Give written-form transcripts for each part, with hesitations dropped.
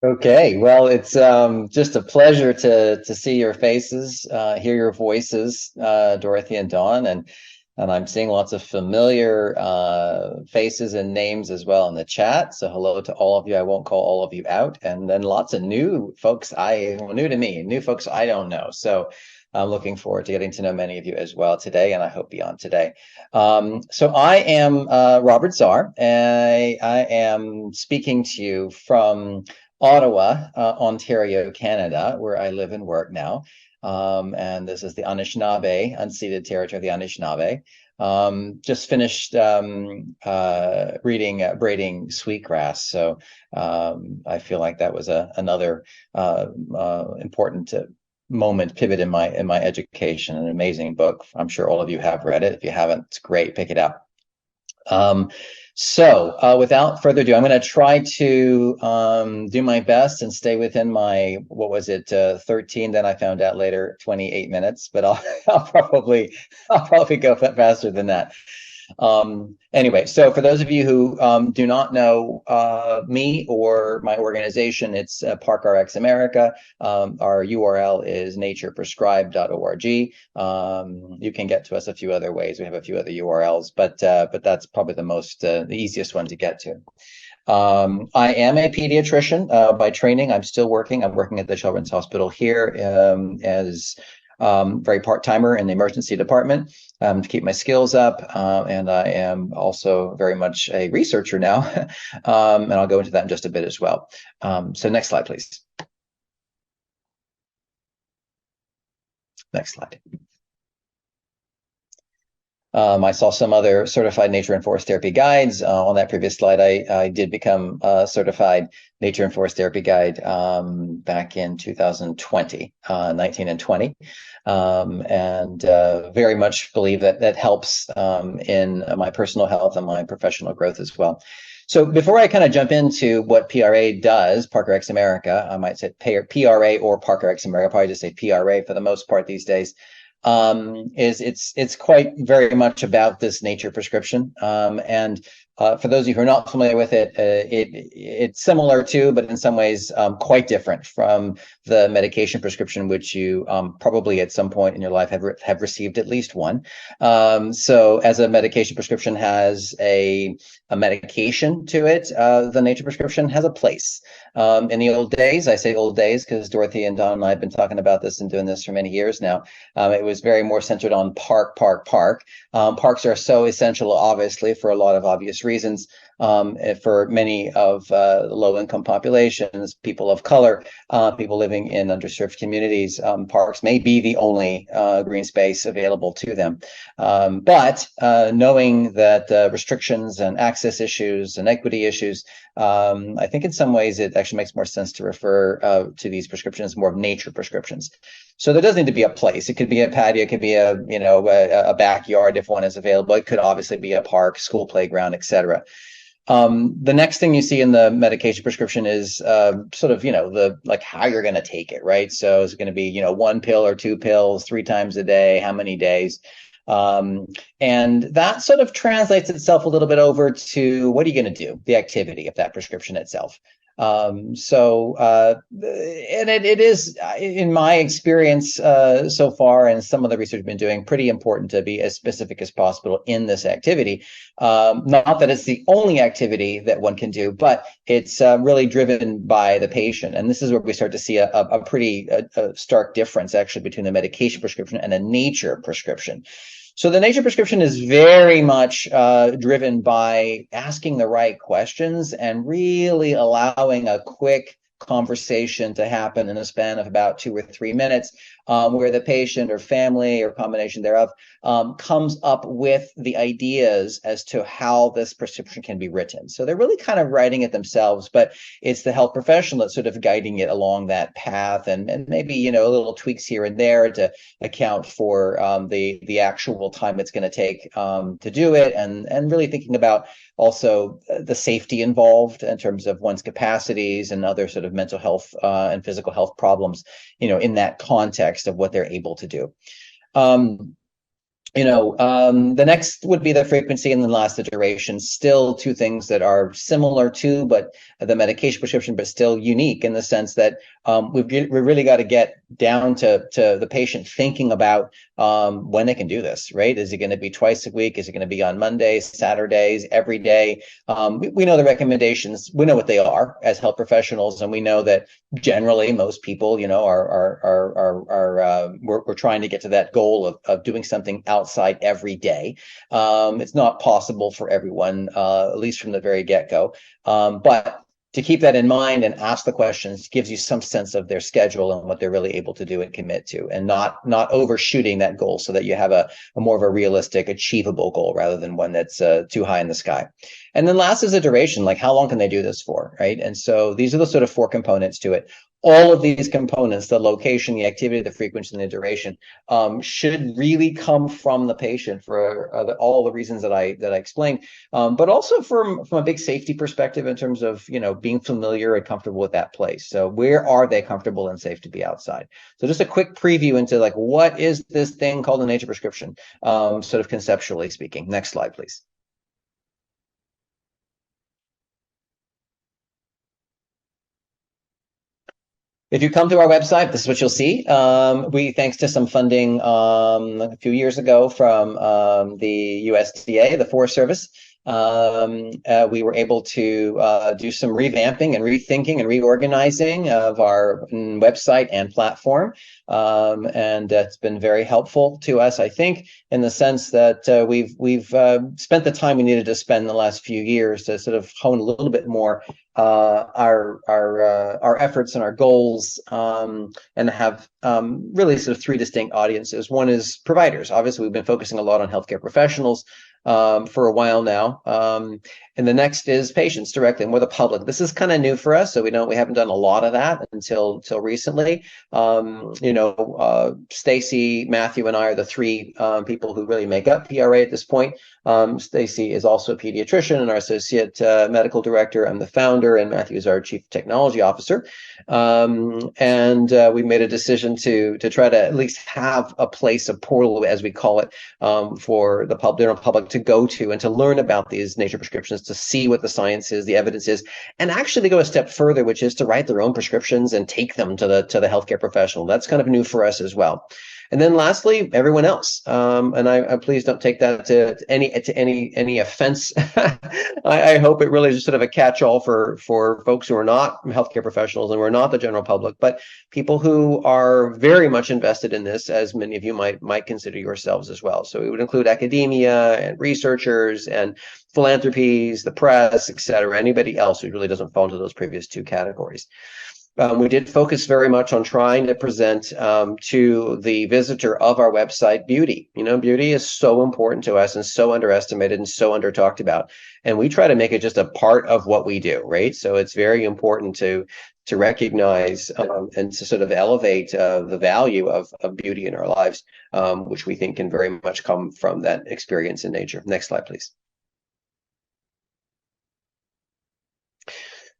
Okay, well, it's just a pleasure to see your faces, hear your voices, Dorothy and Dawn, and I'm seeing lots of familiar faces and names as well in the chat. So hello to all of you. I won't call all of you out, and then lots of new folks new to me, new folks I don't know. So I'm looking forward to getting to know many of you as well today, and I hope beyond today. So I am Robert Zarr, and I am speaking to you from Ottawa, Ontario, Canada, where I live and work now. And this is the Anishinaabe, unceded territory of the Anishinaabe. Just finished reading Braiding Sweetgrass. So I feel like that was another important moment, pivot in my education. An amazing book. I'm sure all of you have read it. If you haven't, it's great. Pick it up. Um, without further ado, I'm going to try to do my best and stay within my, what was it, 13, then I found out later, 28 minutes, but I'll probably go faster than that. Anyway, so for those of you who do not know me or my organization, it's ParkRx America. Our URL is natureprescribed.org. You can get to us a few other ways. We have a few other URLs, but that's probably the easiest one to get to. I am a pediatrician by training. I'm still working. I'm working at the Children's Hospital here as very part-timer in the emergency department to keep my skills up. And I am also very much a researcher now. And I'll go into that in just a bit as well. So next slide, please. Next slide. I saw some other certified nature and forest therapy guides. On that previous slide, I did become a certified nature and forest therapy guide back in 2020, 19 and 20. And very much believe that helps in my personal health and my professional growth as well. So before I kind of jump into what PRA does, ParkRx America, I might say PRA or ParkRx America, probably just say PRA for the most part these days. It's quite very much about this nature prescription. And for those of you who are not familiar with it, it's similar to, but in some ways quite different from the medication prescription, which you probably at some point in your life have received at least one. So as a medication prescription has a medication to it, the nature prescription has a place. In the old days, I say old days because Dorothy and Don and I have been talking about this and doing this for many years now. It was very more centered on park. Parks are so essential, obviously, for a lot of obvious reasons. For many of low-income populations, people of color, people living in underserved communities, parks may be the only green space available to them. But knowing that restrictions and access issues and equity issues, I think in some ways it actually makes more sense to refer to these prescriptions more of nature prescriptions. So there does need to be a place. It could be a patio, it could be a backyard if one is available. It could obviously be a park, school playground, etc. The next thing you see in the medication prescription is sort of, like how you're going to take it, right? So is it going to be, one pill or two pills 3 times a day? How many days? And that sort of translates itself a little bit over to what are you going to do, the activity of that prescription itself. And it is, in my experience so far, and some of the research I've been doing, pretty important to be as specific as possible in this activity. Not that it's the only activity that one can do, but it's really driven by the patient. And this is where we start to see a pretty stark difference, actually, between the medication prescription and a nature prescription. So the nature prescription is very much driven by asking the right questions and really allowing a quick conversation to happen in a span of about 2 or 3 minutes, where the patient or family or combination thereof comes up with the ideas as to how this prescription can be written. So they're really kind of writing it themselves, but it's the health professional that's sort of guiding it along that path, and maybe little tweaks here and there to account for the actual time it's going to take to do it, and really thinking about also the safety involved in terms of one's capacities and other sort of mental health and physical health problems, in that context of what they're able to do. The next would be the frequency, and then last, the duration. Still two things that are similar to, but the medication prescription, but still unique in the sense that we really got to get down to the patient thinking about when they can do this, right? Is it going to be twice a week? Is it going to be on Mondays, Saturdays, every day? We know the recommendations. We know what they are as health professionals, and we know that generally most people, we're trying to get to that goal of doing something outside every day. It's not possible for everyone, at least from the very get-go. But to keep that in mind and ask the questions gives you some sense of their schedule and what they're really able to do and commit to, and not overshooting that goal, so that you have a more of a realistic, achievable goal rather than one that's too high in the sky. And then last is the duration, like how long can they do this for, right? And so these are the sort of four components to it. All of these components, the location, the activity, the frequency, and the duration, should really come from the patient for all the reasons that I explained, but also from a big safety perspective in terms of being familiar and comfortable with that place. So where are they comfortable and safe to be outside? So just a quick preview into like what is this thing called a nature prescription, sort of conceptually speaking. Next slide, please. If you come to our website, this is what you'll see. Thanks to some funding a few years ago from the USDA, the Forest Service, we were able to do some revamping and rethinking and reorganizing of our website and platform. And it's been very helpful to us, I think, in the sense that we've spent the time we needed to spend in the last few years to sort of hone a little bit more our efforts and our goals, and have really sort of three distinct audiences. One is providers. Obviously, we've been focusing a lot on healthcare professionals for a while now. And the next is patients directly, more the public. This is kind of new for us, so we haven't done a lot of that until recently. Stacy, Matthew, and I are the three people who really make up PRA at this point. Stacy is also a pediatrician and our associate medical director. I'm the founder, and Matthew is our chief technology officer. And we made a decision to try to at least have a place, a portal, as we call it, for the general public to go to and to learn about these nature prescriptions, to see what the science is, the evidence is, and actually to go a step further, which is to write their own prescriptions and take them to the healthcare professional. That's kind of new for us as well. And then lastly, everyone else. And I please don't take that to any offense. I hope it really is sort of a catch-all for folks who are not healthcare professionals and we're not the general public, but people who are very much invested in this, as many of you might consider yourselves as well. So it would include academia and researchers and philanthropies, the press, etc. Anybody else who really doesn't fall into those previous two categories. We did focus very much on trying to present to the visitor of our website beauty. Beauty is so important to us and so underestimated and so under talked about. And we try to make it just a part of what we do, right? So it's very important to recognize and to sort of elevate the value of beauty in our lives, which we think can very much come from that experience in nature. Next slide, please.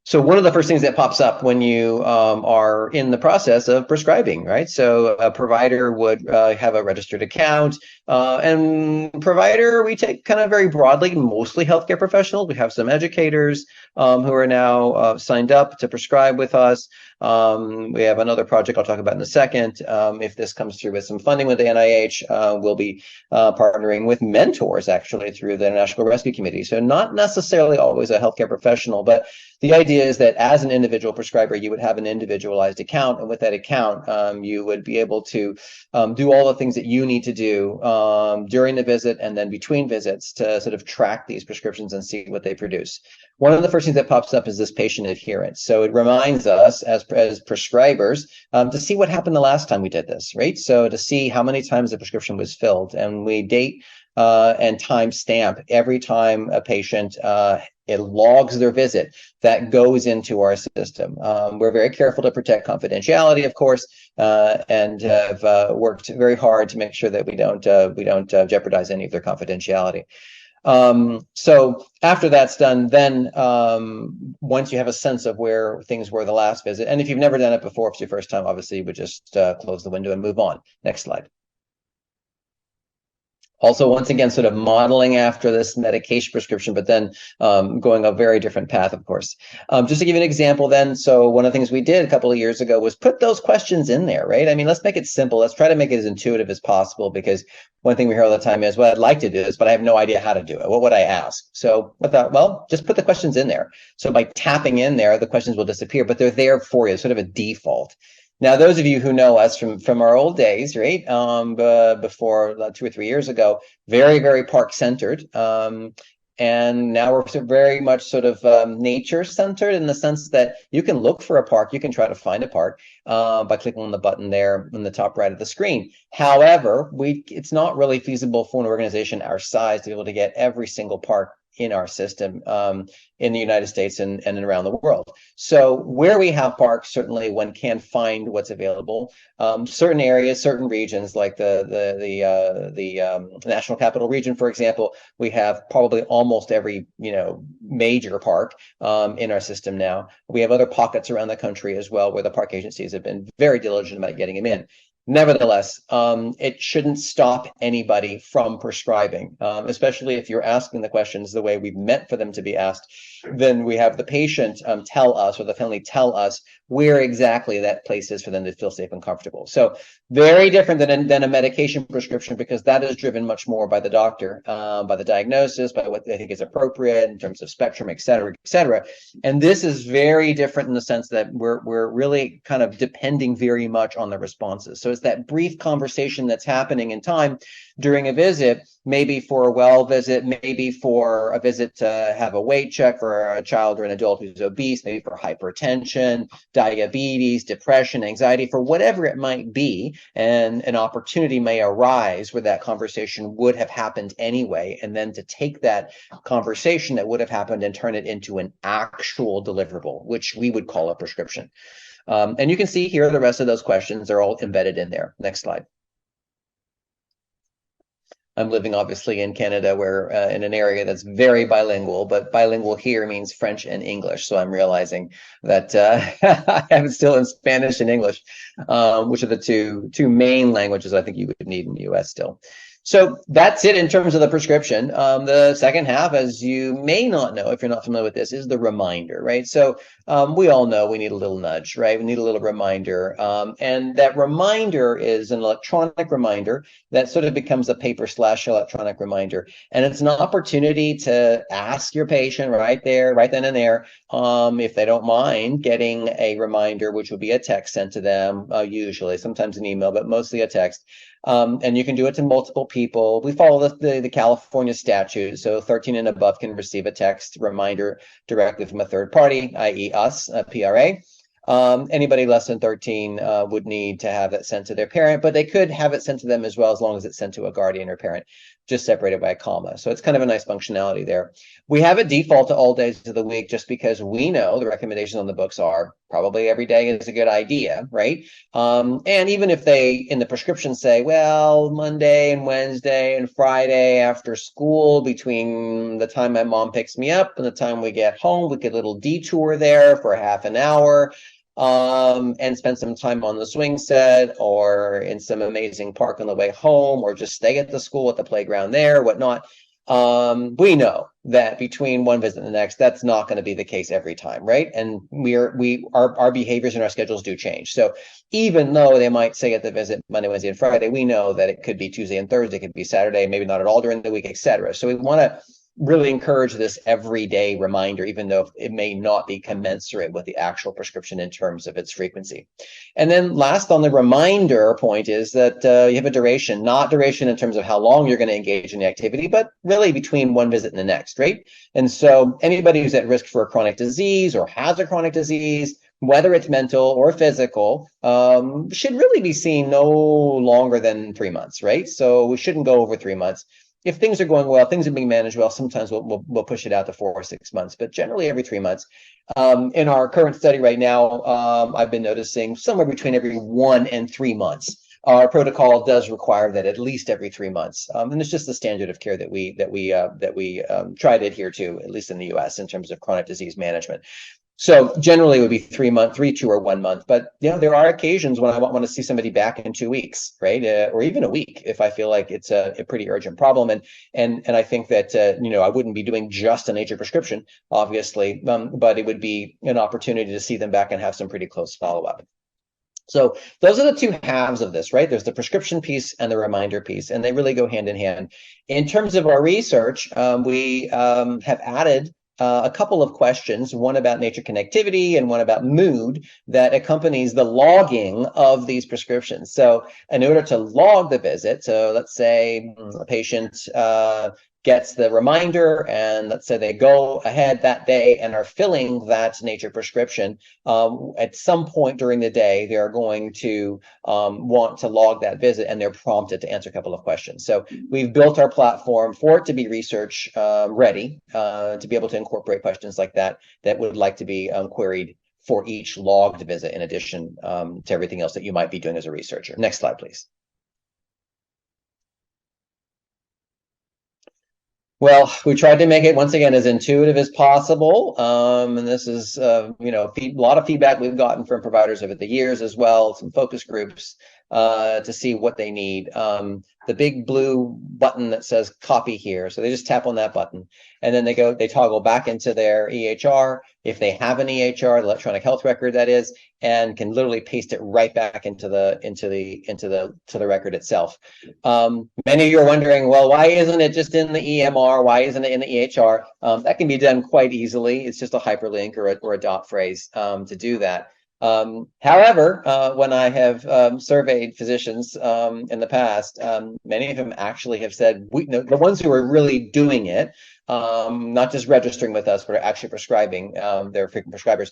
So one of the first things that pops up when you are in the process of prescribing, right? So a provider would have a registered account, and provider we take kind of very broadly, mostly healthcare professionals. We have some educators who are now signed up to prescribe with us. We have another project I'll talk about in a second. If this comes through with some funding with the NIH, we'll be partnering with mentors actually through the National Rescue Committee. So not necessarily always a healthcare professional, but the idea is that as an individual prescriber, you would have an individualized account, and with that account, you would be able to do all the things that you need to do during the visit and then between visits to sort of track these prescriptions and see what they produce. One of the first things that pops up is this patient adherence. So it reminds us as prescribers to see what happened the last time we did this, right? So to see how many times the prescription was filled, and we date and time stamp every time a patient it logs their visit. That goes into our system. We're very careful to protect confidentiality, of course, and have worked very hard to make sure that we don't jeopardize any of their confidentiality. So after that's done, then once you have a sense of where things were the last visit, and if you've never done it before, if it's your first time, obviously you would just close the window and move on. Next slide. Also, once again, sort of modeling after this medication prescription, but then going a very different path, of course. Just to give you an example then, so one of the things we did a couple of years ago was put those questions in there, right? I mean, let's make it simple. Let's try to make it as intuitive as possible, because one thing we hear all the time is, well, I'd like to do this, but I have no idea how to do it. What would I ask? So I thought, well, just put the questions in there. So by tapping in there, the questions will disappear, but they're there for you, sort of a default. Now, those of you who know us from our old days, right, before 2 or 3 years ago, very, very park centered. And now we're very much sort of nature centered, in the sense that you can look for a park, you can try to find a park by clicking on the button there in the top right of the screen. However, it's not really feasible for an organization our size to be able to get every single park in our system in the United States and around the world. So where we have parks, certainly one can find what's available. Certain areas, certain regions, like the National Capital Region, for example, we have probably almost every major park in our system now. We have other pockets around the country as well, where the park agencies have been very diligent about getting them in. Nevertheless, it shouldn't stop anybody from prescribing, especially if you're asking the questions the way we've meant for them to be asked. Then we have the patient tell us, or the family tell us, where exactly that place is for them to feel safe and comfortable. So very different than a medication prescription, because that is driven much more by the doctor, by the diagnosis, by what they think is appropriate in terms of spectrum, et cetera, et cetera. And this is very different in the sense that we're really kind of depending very much on the responses. So it's that brief conversation that's happening in time during a visit, maybe for a well visit, maybe for a visit to have a weight check for a child or an adult who's obese, maybe for hypertension, diabetes, depression, anxiety, for whatever it might be. And an opportunity may arise where that conversation would have happened anyway, and then to take that conversation that would have happened and turn it into an actual deliverable, which we would call a prescription. And you can see here the rest of those questions are all embedded in there. Next slide. I'm living obviously in Canada, where in an area that's very bilingual, but bilingual here means French and English. So I'm realizing that I have it still in Spanish and English, which are the two main languages I think you would need in the US still. So that's it in terms of the prescription. The second half, as you may not know if you're not familiar with this, is the reminder, right? So we all know we need a little nudge, right? We need a little reminder. And that reminder is an electronic reminder that sort of becomes a paper/electronic reminder. And it's an opportunity to ask your patient right there, right then and there, if they don't mind getting a reminder, which would be a text sent to them, usually, sometimes an email, but mostly a text. And you can do it to multiple people. We follow the California statute, so 13 and above can receive a text reminder directly from a third party, i.e. us, a PRA. Anybody less than 13 would need to have that sent to their parent, but they could have it sent to them as well, as long as it's sent to a guardian or parent, just separated by a comma. So it's kind of a nice functionality there. We have a default to all days of the week, just because we know the recommendations on the books are probably every day is a good idea, right? And even if they in the prescription say, well, Monday and Wednesday and Friday after school, between the time my mom picks me up and the time we get home, we get a little detour there for half an hour. And spend some time on the swing set or in some amazing park on the way home, or just stay at the school at the playground there, whatnot. We know that between one visit and the next, that's not going to be the case every time, right? And our behaviors and our schedules do change. So even though they might say at the visit Monday, Wednesday, and Friday, we know that it could be Tuesday and Thursday, it could be Saturday, maybe not at all during the week, etc. So we want to really encourage this everyday reminder, even though it may not be commensurate with the actual prescription in terms of its frequency. And then last on the reminder point is that you have a duration, not duration in terms of how long you're going to engage in the activity, but really between one visit and the next, right? And so anybody who's at risk for a chronic disease or has a chronic disease, whether it's mental or physical, should really be seen no longer than 3 months, right? So we shouldn't go over 3 months. If things are going well, things are being managed well, sometimes we'll push it out to 4 or 6 months, but generally every 3 months. In our current study right now, I've been noticing somewhere between every 1 and 3 months. Our protocol does require that at least every 3 months, and it's just the standard of care that we try to adhere to, at least in the U.S. in terms of chronic disease management. So generally it would be 3 month, 2 or 1 month. But there are occasions when I want to see somebody back in 2 weeks, right? Or even a week if I feel like it's a pretty urgent problem. And I think that I wouldn't be doing just a nature prescription, obviously, but it would be an opportunity to see them back and have some pretty close follow-up. So those are the two halves of this, right? There's the prescription piece and the reminder piece, and they really go hand in hand. In terms of our research, we have added a couple of questions, one about nature connectivity and one about mood, that accompanies the logging of these prescriptions. So in order to log the visit, so let's say a patient gets the reminder, and let's say they go ahead that day and are filling that nature prescription, at some point during the day, they're going to want to log that visit, and they're prompted to answer a couple of questions. So we've built our platform for it to be research ready, to be able to incorporate questions like that would like to be queried for each logged visit, in addition to everything else that you might be doing as a researcher. Next slide, please. Well, we tried to make it, once again, as intuitive as possible. And this is, a lot of feedback we've gotten from providers over the years as well, some focus groups to see what they need. The big blue button that says copy here. So they just tap on that button, and then they toggle back into their EHR. If they have an EHR, the electronic health record, that is, and can literally paste it right back into the record itself. Many of you are wondering, well, why isn't it just in the EMR? Why isn't it in the EHR? That can be done quite easily. It's just a hyperlink or a dot phrase to do that. However, when I have surveyed physicians in the past, many of them actually have said, the ones who are really doing it, not just registering with us, but are actually prescribing, they're frequent prescribers,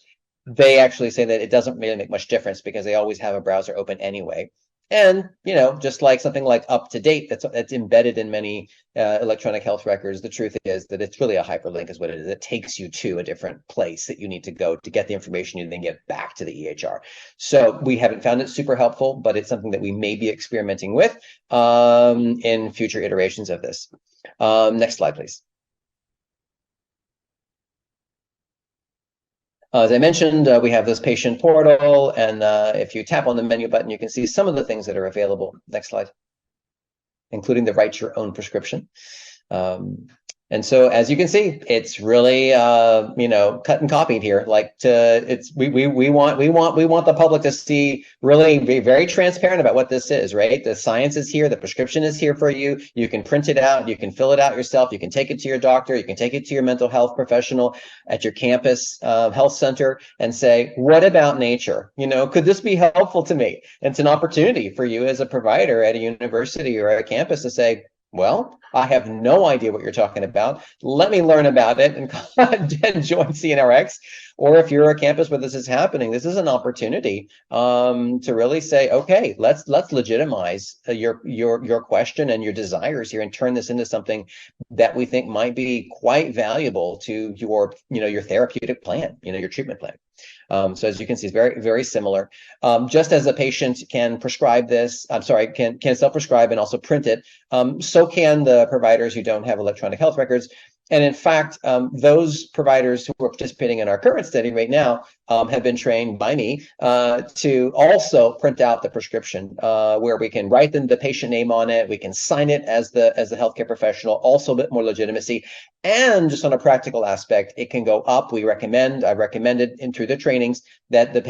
they actually say that it doesn't really make much difference because they always have a browser open anyway. And just like something like UpToDate that's embedded in many electronic health records, the truth is that it's really a hyperlink is what it is. It takes you to a different place that you need to go to get the information you then get back to the EHR. So we haven't found it super helpful, but it's something that we may be experimenting with in future iterations of this. Next slide, please. As I mentioned, we have this patient portal, and if you tap on the menu button, you can see some of the things that are available. Next slide. Including the write your own prescription. And so, as you can see, it's really cut and copied here. We want the public to see, really be very transparent about what this is, right? The science is here, the prescription is here for you. You can print it out, you can fill it out yourself, you can take it to your doctor, you can take it to your mental health professional at your campus health center and say, what about nature? Could this be helpful to me? And it's an opportunity for you as a provider at a university or at a campus to say, well, I have no idea what you're talking about. Let me learn about it and join CNRX. Or if you're a campus where this is happening, this is an opportunity to really say, okay, let's legitimize your question and your desires here and turn this into something that we think might be quite valuable to your therapeutic plan, your treatment plan. So as you can see, it's very, very similar. Just as a patient can prescribe this, can self-prescribe and also print it, so can the providers who don't have electronic health records. And in fact, those providers who are participating in our current study right now have been trained by me to also print out the prescription, where we can write the patient name on it, we can sign it as the healthcare professional, also a bit more legitimacy. And just on a practical aspect, it can go up. I've recommended through the trainings that the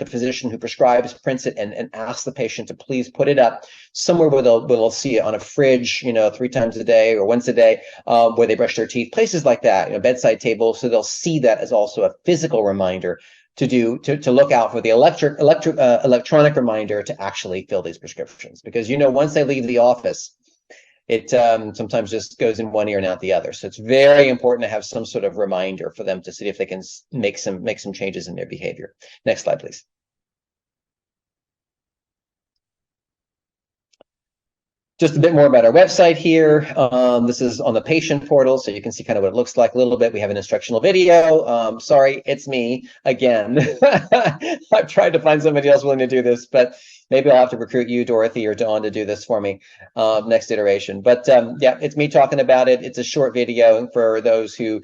physician who prescribes prints it and asks the patient to please put it up somewhere where they'll see it on a fridge, 3 times a day or once a day, where they brush their teeth, places like that, bedside tables. So they'll see that as also a physical reminder to look out for the electronic reminder to actually fill these prescriptions. Because, once they leave the office, it sometimes just goes in one ear and out the other. So it's very important to have some sort of reminder for them to see if they can make some changes in their behavior. Next slide, please. Just a bit more about our website here. This is on the patient portal, so you can see kind of what it looks like a little bit. We have an instructional video. Sorry, it's me again. I've tried to find somebody else willing to do this, but maybe I'll have to recruit you, Dorothy, or Dawn to do this for me next iteration. But yeah, it's me talking about it. It's a short video for those who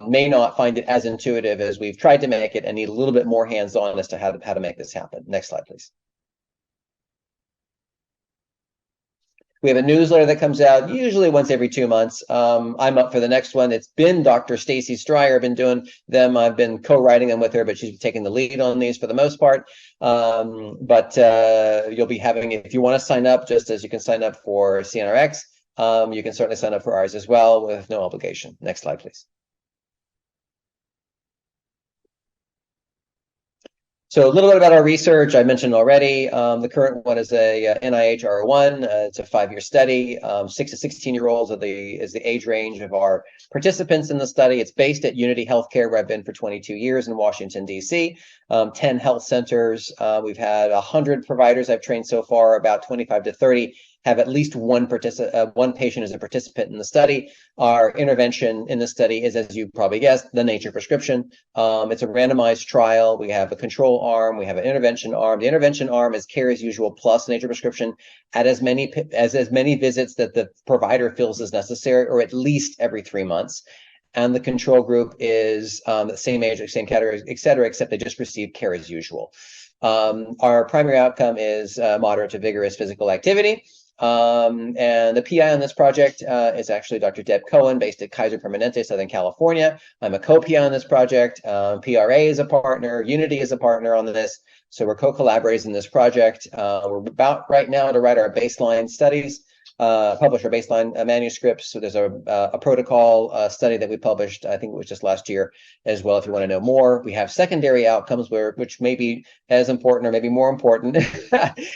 may not find it as intuitive as we've tried to make it and need a little bit more hands-on as to how to make this happen. Next slide, please. We have a newsletter that comes out usually once every 2 months. I'm up for the next one. It's been Dr. Stacy Stryer. I've been doing them. I've been co-writing them with her, but she's taking the lead on these for the most part. But you'll be having, if you want to sign up, just as you can sign up for CNRX, you can certainly sign up for ours as well with no obligation. Next slide, please. So a little bit about our research. I mentioned already, the current one is a NIH R1. It's a 5-year study. 6 to 16-year-olds is the age range of our participants in the study. It's based at Unity Healthcare, where I've been for 22 years in Washington, D.C. 10 health centers. We've had 100 providers I've trained so far. About 25 to 30 have at least one patient as a participant in the study. Our intervention in the study is, as you probably guessed, the nature prescription. It's a randomized trial. We have a control arm. We have an intervention arm. The intervention arm is care as usual plus nature prescription at as many visits that the provider feels is necessary, or at least every 3 months. And the control group is the same age, same category, et cetera, except they just receive care as usual. Our primary outcome is moderate to vigorous physical activity. And the PI on this project is actually Dr. Deb Cohen, based at Kaiser Permanente, Southern California. I'm a co-PI on this project. PRA is a partner. Unity is a partner on this. So we're co-collaborators in this project. We're about right now to write our baseline studies, publish our baseline manuscripts. So there's a protocol study that we published, I think it was just last year as well, if you want to know more. We have secondary outcomes, which may be as important or maybe more important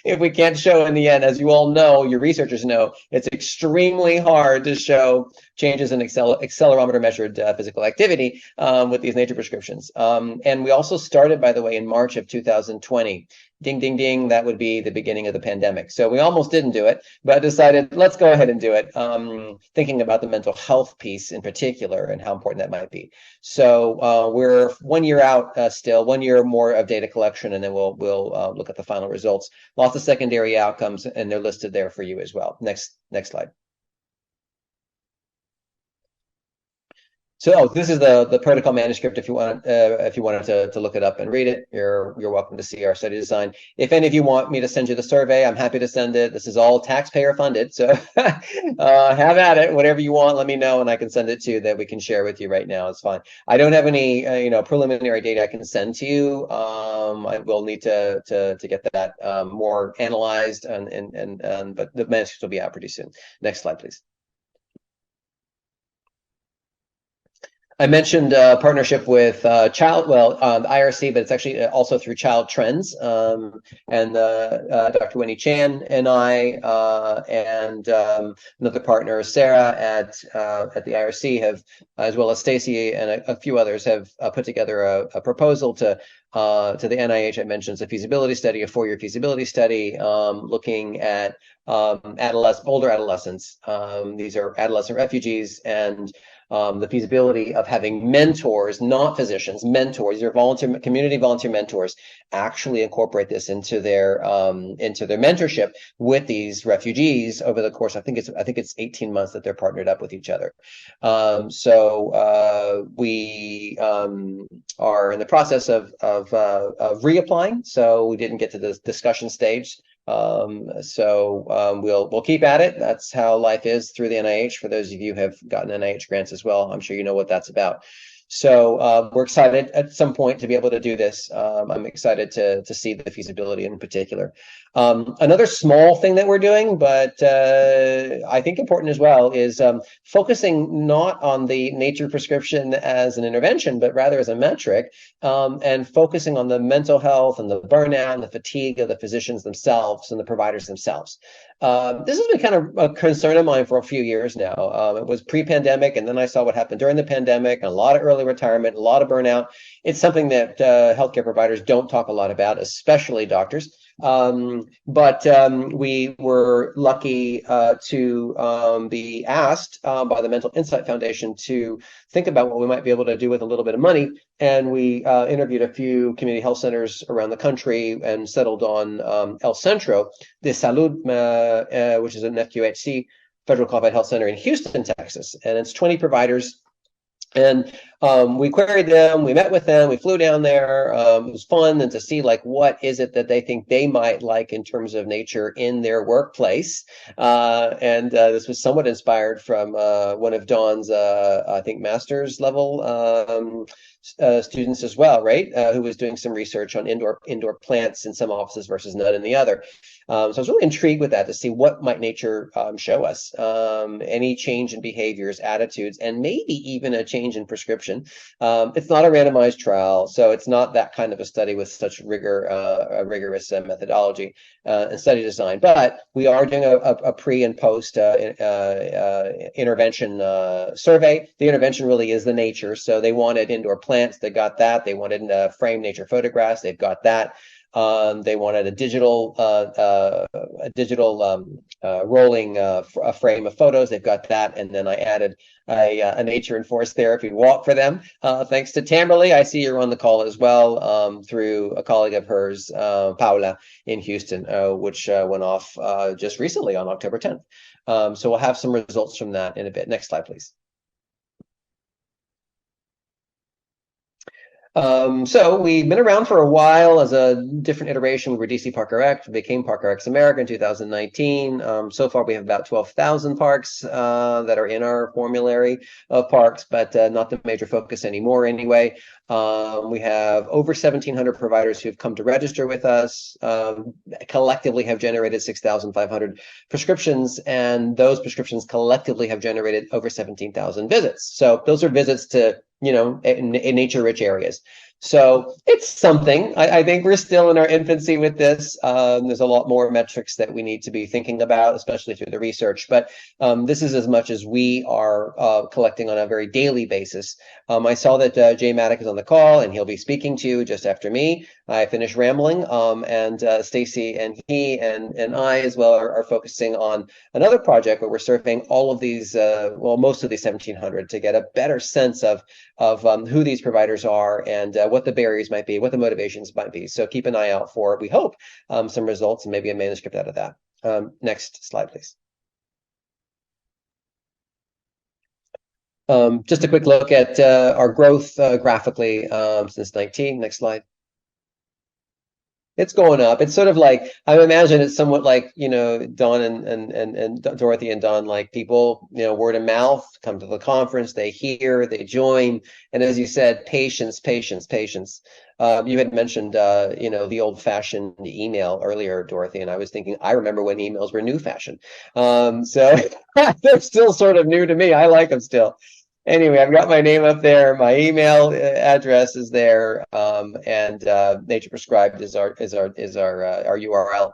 if we can't show in the end. As you all know, your researchers know, it's extremely hard to show changes in accelerometer measured physical activity with these nature prescriptions. And we also started, by the way, in March of 2020. Ding, ding, ding, that would be the beginning of the pandemic. So we almost didn't do it, but decided, let's go ahead and do it, thinking about the mental health piece in particular and how important that might be. So we're 1 year out still, 1 year more of data collection, and then we'll look at the final results. Lots of secondary outcomes, and they're listed there for you as well. Next slide. So this is the protocol manuscript. If you wanted to look it up and read it, you're welcome to see our study design. If any of you want me to send you the survey, I'm happy to send it. This is all taxpayer funded, so have at it. Whatever you want, let me know, and I can send it to you that we can share with you right now. It's fine. I don't have any preliminary data I can send to you. I will need to get that more analyzed, but the manuscript will be out pretty soon. Next slide, please. I mentioned partnership with the IRC, but it's actually also through Child Trends. And Dr. Winnie Chan and I and another partner, Sarah, at the IRC have, as well as Stacy and a few others, have put together a proposal to the NIH. I mentioned it's a feasibility study, a 4-year feasibility study, looking at older adolescents. These are adolescent refugees, and the feasibility of having mentors, not physicians, mentors, your community volunteer mentors, actually incorporate this into their mentorship with these refugees over the course. I think it's 18 months that they're partnered up with each other. So we are in the process of reapplying. So we didn't get to the discussion stage. We'll keep at it. That's how life is through the NIH. For those of you who have gotten NIH grants as well, I'm sure you know what that's about. So we're excited at some point to be able to do this. I'm excited to see the feasibility in particular. Another small thing that we're doing, but I think important as well, is focusing not on the nature prescription as an intervention, but rather as a metric, and focusing on the mental health and the burnout and the fatigue of the physicians themselves and the providers themselves. This has been kind of a concern of mine for a few years now. It was pre-pandemic, and then I saw what happened during the pandemic, and a lot of early early retirement, a lot of burnout. It's something that healthcare providers don't talk a lot about, especially doctors. But we were lucky to be asked by the Mental Insight Foundation to think about what we might be able to do with a little bit of money. And we interviewed a few community health centers around the country and settled on El Centro de Salud, which is an FQHC, Federal Qualified Health Center in Houston, Texas. And it's 20 providers. And we queried them, we met with them, we flew down there. It was fun and to see like what is it that they think they might like in terms of nature in their workplace. And this was somewhat inspired from one of Dawn's, I think, master's level students as well, right? Who was doing some research on indoor plants in some offices versus none in the other. So I was really intrigued with that to see what might nature show us, any change in behaviors, attitudes, and maybe even a change in prescription. It's not a randomized trial, so it's not that kind of a study with such rigorous methodology and study design. But we are doing a pre and post intervention survey. The intervention really is the nature. So they wanted indoor plants, they got that. They wanted framed nature photographs, they've got that. They wanted a digital rolling a frame of photos. They've got that, and then I added a nature and forest therapy walk for them. Thanks to Tamberly, I see you're on the call as well, through a colleague of hers, Paula, in Houston, which went off just recently on October 10th. So we'll have some results from that in a bit. Next slide, please. So we've been around for a while as a different iteration. We were DC Park RX, we became Park RX America in 2019. So far, we have about 12,000 parks that are in our formulary of parks, but not the major focus anymore anyway. We have over 1,700 providers who've come to register with us, collectively have generated 6,500 prescriptions, and those prescriptions collectively have generated over 17,000 visits. So those are visits to, in nature-rich areas. So it's something. I think we're still in our infancy with this. There's a lot more metrics that we need to be thinking about, especially through the research. But this is as much as we are collecting on a very daily basis. I saw that Jay Maddock is on the call, and he'll be speaking to you just after me. I finished rambling, and Stacy and he and I as well are focusing on another project where we're surveying all of these, most of these 1,700 to get a better sense of who these providers are and what the barriers might be, what the motivations might be. So keep an eye out for, we hope, some results and maybe a manuscript out of that. Next slide, please. Just a quick look at our growth graphically since 19. Next slide. It's going up. It's sort of like, I imagine it's somewhat like, Dawn and Dorothy and Dawn, like people, word of mouth, come to the conference, they hear, they join. And as you said, patience. You had mentioned, the old fashioned email earlier, Dorothy, and I was thinking, I remember when emails were new fashion. So they're still sort of new to me. I like them still. Anyway, I've got my name up there. My email address is there, and Nature Prescribed is our URL.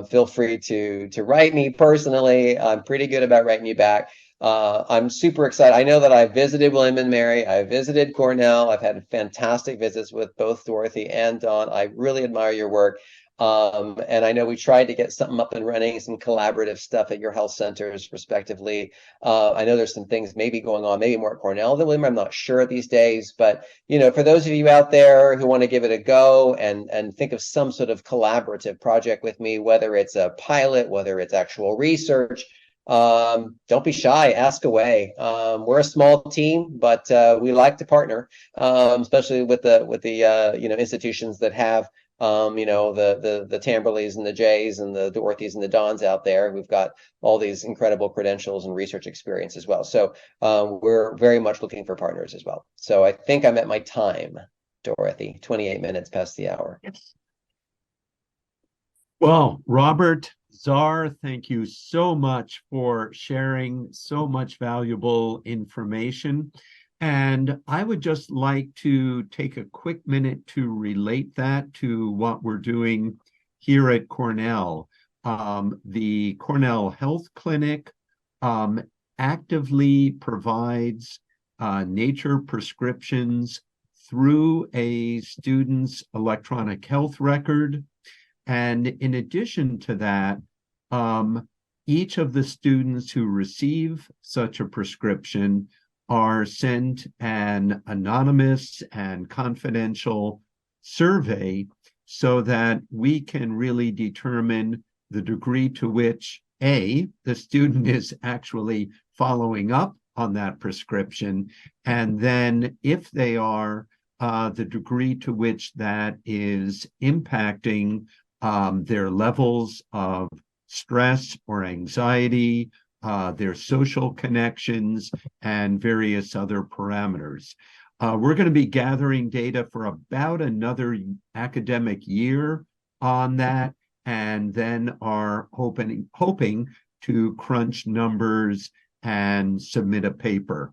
Feel free to write me personally. I'm pretty good about writing you back. I'm super excited. I know that I visited William and Mary. I visited Cornell. I've had fantastic visits with both Dorothy and Dawn. I really admire your work. And I know we tried to get something up and running, some collaborative stuff at your health centers, respectively. I know there's some things maybe going on, maybe more at Cornell than William. I'm not sure these days, but for those of you out there who want to give it a go and think of some sort of collaborative project with me, whether it's a pilot, whether it's actual research, don't be shy, ask away. We're a small team, but we like to partner, especially with the institutions that have the Tamberleys and the Jays and the Dorothys and the Dons out there. We've got all these incredible credentials and research experience as well. So we're very much looking for partners as well. So I think I'm at my time, Dorothy, 28 minutes past the hour. Well, Robert, Zarr, thank you so much for sharing so much valuable information. And I would just like to take a quick minute to relate that to what we're doing here at Cornell. The Cornell Health Clinic actively provides nature prescriptions through a student's electronic health record. And in addition to that, each of the students who receive such a prescription are sent an anonymous and confidential survey so that we can really determine the degree to which A, the student is actually following up on that prescription, and then if they are, the degree to which that is impacting their levels of stress or anxiety, their social connections, and various other parameters. We're going to be gathering data for about another academic year on that, and then are hoping to crunch numbers and submit a paper